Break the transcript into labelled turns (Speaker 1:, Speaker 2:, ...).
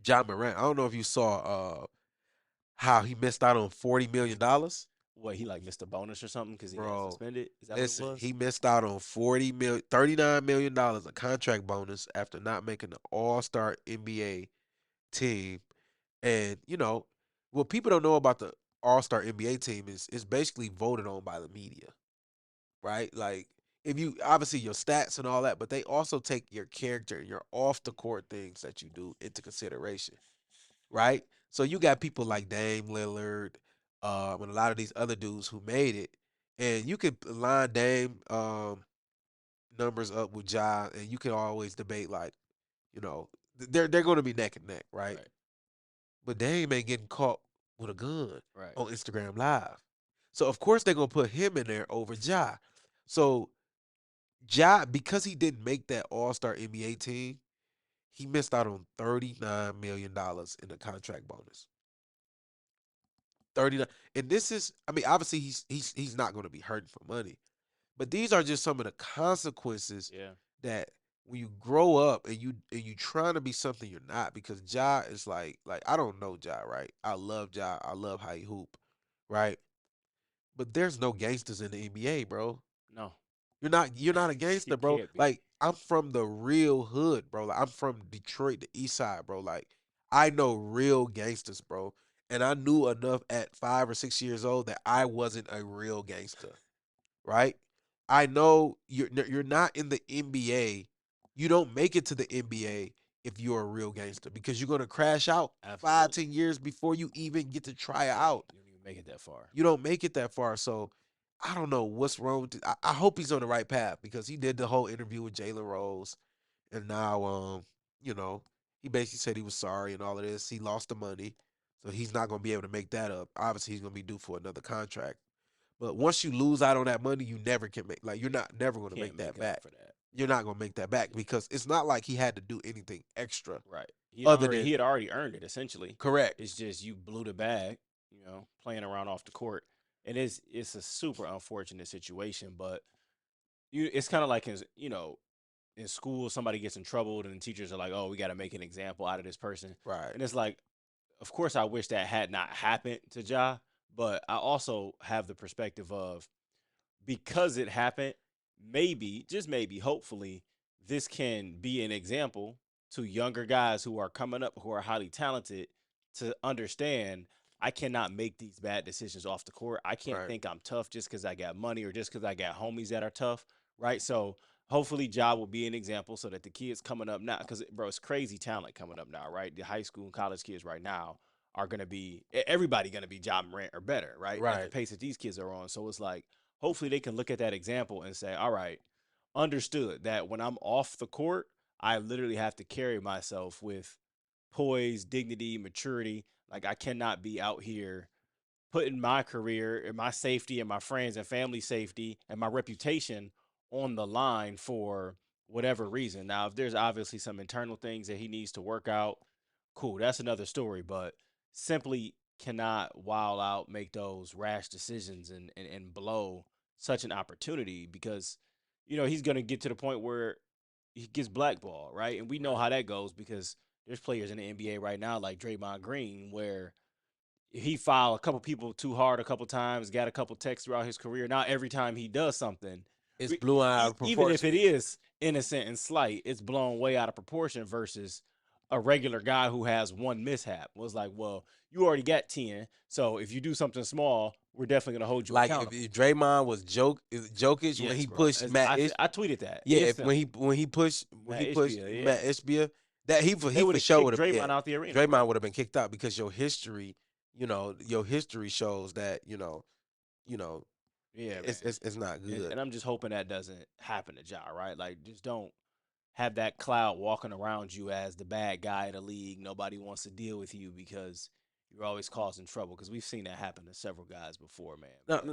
Speaker 1: Ja Morant. I don't know if you saw how he missed out on $40 million.
Speaker 2: What, he like missed a bonus or something because he got
Speaker 1: Bro,
Speaker 2: suspended? Is that what it
Speaker 1: listen,
Speaker 2: was?
Speaker 1: he missed out on 39 million dollars of contract bonus after not making the All-Star NBA team. And what people don't know about the All-Star NBA team is it's basically voted on by the media, right? Like, if you obviously your stats and all that, but they also take your character and your off the court things that you do into consideration, right? So you got people like Dame Lillard, and a lot of these other dudes who made it, and you could line Dame numbers up with Ja, and you can always debate like, you know, they're going to be neck and neck, right?
Speaker 2: Right,
Speaker 1: But Dame ain't getting caught with a gun
Speaker 2: right.
Speaker 1: on Instagram Live, so of course they're gonna put him in there over Ja. So Ja, because he didn't make that All Star NBA team, he missed out on $39 million in the contract bonus. 39, and this is, I mean, obviously he's not going to be hurting for money, but these are just some of the consequences
Speaker 2: Yeah.
Speaker 1: that when you grow up and you trying to be something you're not. Because Ja is like I don't know Ja, right? I love Ja, I love how he hoop, right? But there's no gangsters in the NBA, bro.
Speaker 2: No,
Speaker 1: You're not a
Speaker 2: you
Speaker 1: gangster, bro.
Speaker 2: can't be.
Speaker 1: Like, I'm from the real hood, bro. Like, I'm from Detroit, the East Side, bro. Like, I know real gangsters, bro. And I knew enough at 5 or 6 years old that I wasn't a real gangster, right? I know you're not in the NBA. You don't make it to the NBA if you're a real gangster, because you're gonna crash out five,
Speaker 2: Absolutely.
Speaker 1: 10 years before you even get to try
Speaker 2: Yeah,
Speaker 1: out.
Speaker 2: you don't even make it that far.
Speaker 1: You don't make it that far. So I don't know what's wrong with it. I hope he's on the right path, because he did the whole interview with Jalen Rose, and now you know, he basically said he was sorry and all of this. He lost the money, so he's not gonna be able to make that up. Obviously, he's gonna be due for another contract. But once you lose out on that money, you never can make, like, you're not never gonna
Speaker 2: Can't
Speaker 1: make that
Speaker 2: make up
Speaker 1: back.
Speaker 2: for that.
Speaker 1: You're not gonna make that back,
Speaker 2: Yeah.
Speaker 1: because it's not like he had to do anything extra
Speaker 2: Right.
Speaker 1: other than
Speaker 2: He had already earned it essentially.
Speaker 1: correct.
Speaker 2: It's just you blew the bag, playing around off the court. And it's a super unfortunate situation, but it's kind of like in school somebody gets in trouble and the teachers are like, "Oh, we got to make an example out of this person."
Speaker 1: Right.
Speaker 2: And it's like, of course I wish that had not happened to Ja, but I also have the perspective of, because it happened, maybe, just maybe, hopefully, this can be an example to younger guys who are coming up, who are highly talented, to understand I cannot make these bad decisions off the court. I can't
Speaker 1: Right.
Speaker 2: think I'm tough just because I got money or just because I got homies that are tough, right? So hopefully, Ja will be an example so that the kids coming up now, because bro, it's crazy talent coming up now, right? The high school and college kids right now are gonna be everybody gonna be Ja Morant or better, right? At the
Speaker 1: Right.
Speaker 2: pace that these kids are on. So it's like, hopefully they can look at that example and say, all right, understood that when I'm off the court, I literally have to carry myself with poise, dignity, maturity. Like, I cannot be out here putting my career and my safety and my friends and family safety and my reputation on the line for whatever reason. Now, if there's obviously some internal things that he needs to work out, cool, that's another story. But simply cannot wild out, make those rash decisions and blow such an opportunity, because he's going to get to the point where he gets blackballed, right? And we know
Speaker 1: Right.
Speaker 2: how that goes, because there's players in the NBA right now like Draymond Green, where he filed a couple people too hard a couple times, got a couple texts throughout his career. Now every time he does something,
Speaker 1: It's blew out of
Speaker 2: even if
Speaker 1: proportion.
Speaker 2: it is innocent and slight, it's blown way out of proportion versus a regular guy who has one mishap. Was like, well, you already got 10, so if you do something small, we're definitely gonna hold you
Speaker 1: Like, if
Speaker 2: accountable.
Speaker 1: Draymond was Jokic when
Speaker 2: Yes,
Speaker 1: he
Speaker 2: bro.
Speaker 1: pushed Matt Ish,
Speaker 2: I tweeted that
Speaker 1: yeah, if when
Speaker 2: instantly.
Speaker 1: he
Speaker 2: Matt
Speaker 1: pushed
Speaker 2: Ishbia,
Speaker 1: Matt
Speaker 2: yeah,
Speaker 1: Ishbia, that
Speaker 2: they
Speaker 1: he
Speaker 2: would
Speaker 1: for
Speaker 2: have
Speaker 1: sure would
Speaker 2: kicked
Speaker 1: have, yeah,
Speaker 2: Draymond out the arena, bro.
Speaker 1: Draymond would have been kicked out, because your history shows that you know
Speaker 2: Yeah, man.
Speaker 1: it's not good.
Speaker 2: And I'm just hoping that doesn't happen to Ja, right? Like, just don't have that cloud walking around you as the bad guy of the league. Nobody wants to deal with you because you're always causing trouble. Because we've seen that happen to several guys before, man. But
Speaker 1: No,